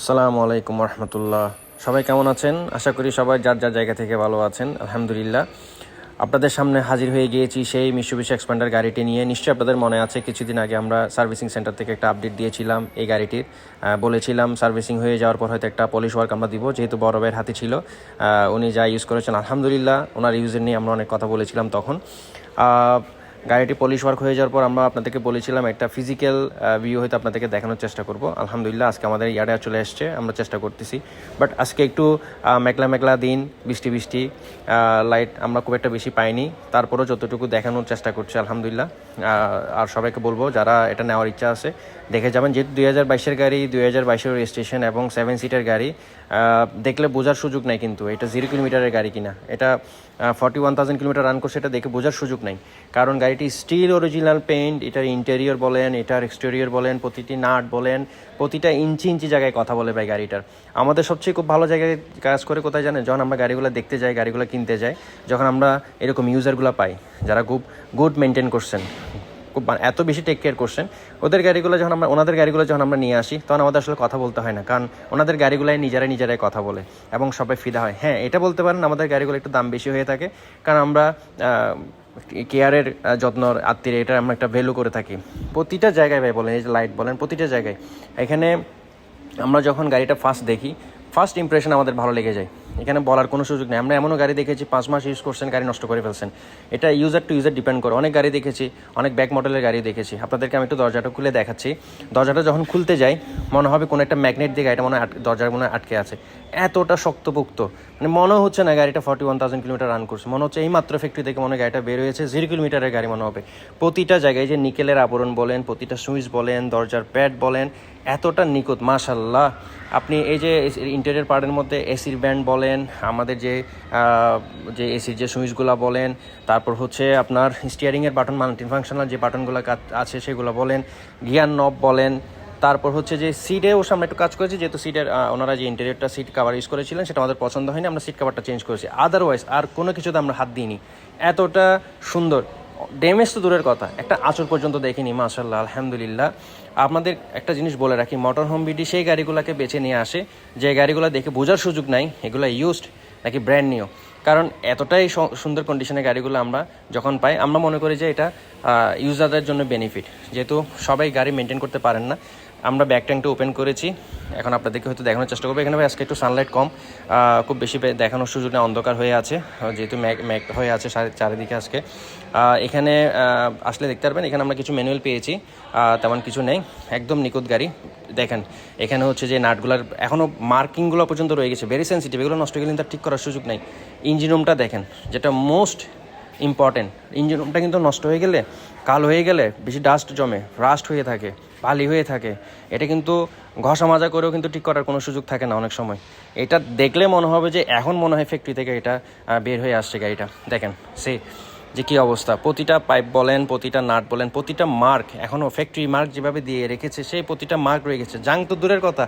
আসসালামু আলাইকুম রহমতুল্লাহ। সবাই কেমন আছেন? আশা করি সবাই যার যার জায়গা থেকে ভালো আছেন। আলহামদুলিল্লাহ, আপনাদের সামনে হাজির হয়ে গিয়েছি সেই মিৎসুবিশি এক্সপান্ডার গাড়িটি নিয়ে। নিশ্চয়ই আপনাদের মনে আছে, কিছুদিন আগে আমরা সার্ভিসিং সেন্টার থেকে একটা আপডেট দিয়েছিলাম এই গাড়িটির। বলেছিলাম সার্ভিসিং হয়ে যাওয়ার পর হয়তো একটা পলিশ ওয়ার্ক আমরা দিব, যেহেতু বড় ভাইয়ের হাতে ছিল। উনি যা ইউজ করেছেন আলহামদুলিল্লাহ, ওনার ইউজের নিয়ে আমরা অনেক কথা বলেছিলাম তখন। গাড়িটি পলিশ ওয়ার্ক হয়ে যাওয়ার পর আমরা আপনাদেরকে বলেছিলাম একটা ফিজিক্যাল ভিউ হয়তো আপনাদেরকে দেখানোর চেষ্টা করব। আলহামদুলিল্লাহ, আজকে আমাদের ইয়ার্ডে চলে আসছে, আমরা চেষ্টা করতেছি। বাট আজকে একটু মেঘলা মেঘলা দিন, বৃষ্টি বৃষ্টি, লাইট আমরা খুব একটা বেশি পাইনি। তারপরেও যতটুকু দেখানোর চেষ্টা করছি আলহামদুলিল্লাহ। আর সবাইকে বলবো যারা এটা নেওয়ার ইচ্ছা আছে দেখে যাবেন, যেহেতু 2022-এর গাড়ি, 2022-এর রেজিস্ট্রেশন এবং 7 সিটের গাড়ি। দেখলে বোঝার সুযোগ নাই কিন্তু এটা 0 কিলোমিটারের গাড়ি কিনা। এটা 41,000 কিলোমিটার রান করছে, এটা দেখে বোঝার সুযোগ নাই। কারণ গাড়িটি স্টিল অরিজিনাল পেইন্ট, এটার ইন্টেরিয়র বলেন, এটার এক্সটেরিয়র বলেন, প্রতিটি নাট বলেন, প্রতিটা ইঞ্চি ইঞ্চি জায়গায় কথা বলে ভাই গাড়িটার। আমাদের সবচেয়ে খুব ভালো জায়গায় কাজ করে কোথায় জানেন? যখন আমরা গাড়িগুলো দেখতে যাই, গাড়িগুলো কিনতে যাই, যখন আমরা এরকম ইউজারগুলো পাই যারা খুব গুড মেনটেন করছেন, খুব এত বেশি টেক কেয়ার করছেন, ওনাদের গাড়িগুলো যখন আমরা নিয়ে আসি, তখন আমাদের আসলে কথা বলতে হয় না। কারণ ওনাদের গাড়িগুলাই নিজেরাই কথা বলে এবং সবাই ফিদা হয়। হ্যাঁ, এটা বলতে পারেন আমাদের গাড়িগুলো একটু দাম বেশি হয়ে থাকে, কারণ আমরা কেয়ারের যত্নর আত্মীয়, এটা আমরা একটা ভ্যালু করে থাকি প্রতিটা জায়গায়। ভাই বলেন, এই যে লাইট বলেন, প্রতিটা জায়গায়। এখানে আমরা যখন গাড়িটা ফার্স্ট দেখি, ফার্স্ট ইমপ্রেশন আমাদের ভালো লেগে যায়, এখানে বলার কোনো সুযোগ নেই। আমরা এমনও গাড়ি দেখেছি 5 মাস ইউজ করছেন, গাড়ি নষ্ট করে ফেলছেন। এটা ইউজার টু ইউজার ডিপেন্ড করে। অনেক গাড়ি দেখেছি, অনেক ব্যাক মডেলের গাড়ি দেখেছি। আপনাদেরকে আমি একটু দরজাটা খুলে দেখাচ্ছি। দরজাটা যখন খুলতে যাই, মনে হবে কোনো একটা ম্যাগনেট দিয়ে গাড়িটা দরজার মনে আটকে আছে, এতটা শক্তপোক্ত। মানে মনে হচ্ছে না গাড়িটা 41,000 কিলোমিটার রান করছে, মনে হচ্ছে এই মাত্র ফ্যাক্টরি থেকে মনে হয় গাড়িটা বের হয়েছে। 0 কিলোমিটারের গাড়ি মনে হবে। প্রতিটা জায়গায় যে নিকেলের আবরণ বলেন, প্রতিটা সুইচ বলেন, দরজার প্যাড বলেন, এতটা নিখুঁত মাশাআল্লাহ। আপনি এই যে ইন্টেরিয়র পার্টের মধ্যে এসির ব্যান্ড বলেন, আমাদের যে এসির যে সুইচগুলো বলেন, তারপর হচ্ছে আপনার স্টিয়ারিংয়ের বাটন, মাল্টি ফাংশনাল যে বাটনগুলো আছে সেগুলো বলেন, গিয়ার নব বলেন, তারপর হচ্ছে যে সিটেও সামনে একটু কাজ করেছি, যেহেতু সিটের ওনারা যে ইন্টেরিয়রটা সিট কাভার ইউজ করেছিলেন সেটা আমাদের পছন্দ হয়নি, আমরা সিট কাভারটা চেঞ্জ করেছি। আদারওয়াইজ আর কোনো কিছুতে আমরা হাত দিইনি। এতটা সুন্দর, ড্যামেজ তো দূরের কথা, একটা আঁচড় পর্যন্ত দেখিনি। মাশাআল্লাহ, আলহামদুলিল্লাহ। আপনাদের একটা জিনিস বলে রাখি, মোটর হোম বিডি সেই গাড়িগুলোকে বেছে নিয়ে আসে যে গাড়িগুলো দেখে বোঝার সুযোগ নাই এগুলো ইউজড নাকি ব্র্যান্ড নিউ। কারণ এতটাই সুন্দর কন্ডিশনের গাড়িগুলো আমরা যখন পাই, আমরা মনে করি যে এটা ইউজারদের জন্য বেনিফিট। যেহেতু সবাই গাড়ি মেনটেন করতে পারেন না, আমরা ব্যাক ট্যাঙ্কটা ওপেন করেছি, এখন আপনাদেরকে হয়তো দেখানোর চেষ্টা করবো। এখানে আজকে একটু সানলাইট কম, খুব বেশি দেখানোর সুযোগ না, অন্ধকার হয়ে আছে, যেহেতু ম্যাক হয়ে আছে চারিদিকে আজকে। এখানে আসলে দেখতে পারবেন, এখানে আমরা কিছু ম্যানুয়াল পেয়েছি, তেমন কিছু নেই, একদম নিখুঁত গাড়ি। দেখেন এখানে হচ্ছে যে নাটগুলার এখনও মার্কিংগুলো পর্যন্ত রয়ে গেছে, ভেরি সেন্সিটিভ, এগুলো নষ্ট গেলে তার ঠিক করার সুযোগ নেই। ইঞ্জিন রুমটা দেখেন, যেটা মোস্ট ইম্পর্টেন্ট। ইঞ্জিন রুমটা কিন্তু নষ্ট হয়ে গেলে, কালো হয়ে গেলে, বেশি ডাস্ট জমে, রাস্ট হয়ে থাকে, বালি হয়ে থাকে, এটা কিন্তু ঘষা মাজা করেও কিন্তু ঠিক করার কোনো সুযোগ থাকে না অনেক সময়। এটা দেখলে মনে হবে যে এখন মনে হয় ফ্যাক্টরি থেকে এটা বের হয়ে আসছে গাড়িটা। দেখেন যে কী অবস্থা, প্রতিটা পাইপ বলেন, প্রতিটা নাট বলেন, প্রতিটা মার্ক এখনও ফ্যাক্টরি মার্ক যেভাবে দিয়ে রেখেছে, সেই প্রতিটা মার্ক রয়ে গেছে। জাং তো দূরের কথা,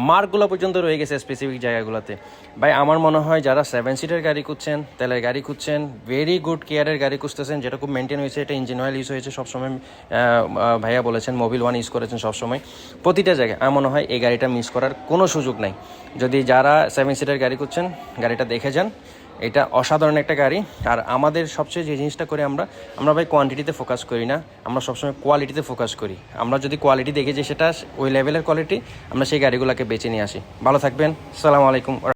মার্কগুলো পর্যন্ত রয়ে গেছে স্পেসিফিক জায়গাগুলোতে। ভাই আমার মনে হয় যারা 7 সিটের গাড়ি খুঁজছেন, তেলের গাড়ি খুঁজছেন, ভেরি গুড কেয়ারের গাড়ি খুঁজতেছেন, যেটা খুব মেনটেন হয়েছে, এটা ইঞ্জিন অয়েল ইউজ হয়েছে সবসময়, ভাইয়া বলেছেন মোবিল ওয়ান ইউজ করেছেন সবসময়, প্রতিটা জায়গায়। আমার মনে হয় এই গাড়িটা মিস করার কোনো সুযোগ নাই। যদি যারা 7 সিটের গাড়ি খুঁজছেন, গাড়িটা দেখে যান, এটা অসাধারণ একটা গাড়ি। আর আমাদের সবচেয়ে যে জিনিসটা করি, আমরা ভাই কোয়ান্টিটিতে ফোকাস করি না, আমরা সবসময় কোয়ালিটিতে ফোকাস করি। আমরা যদি কোয়ালিটি দেখে যে সেটা ওই লেভেলের কোয়ালিটি, আমরা সেই গাড়িগুলোকে বেছে নিয়ে আসি। ভালো থাকবেন, আসসালামু আলাইকুম।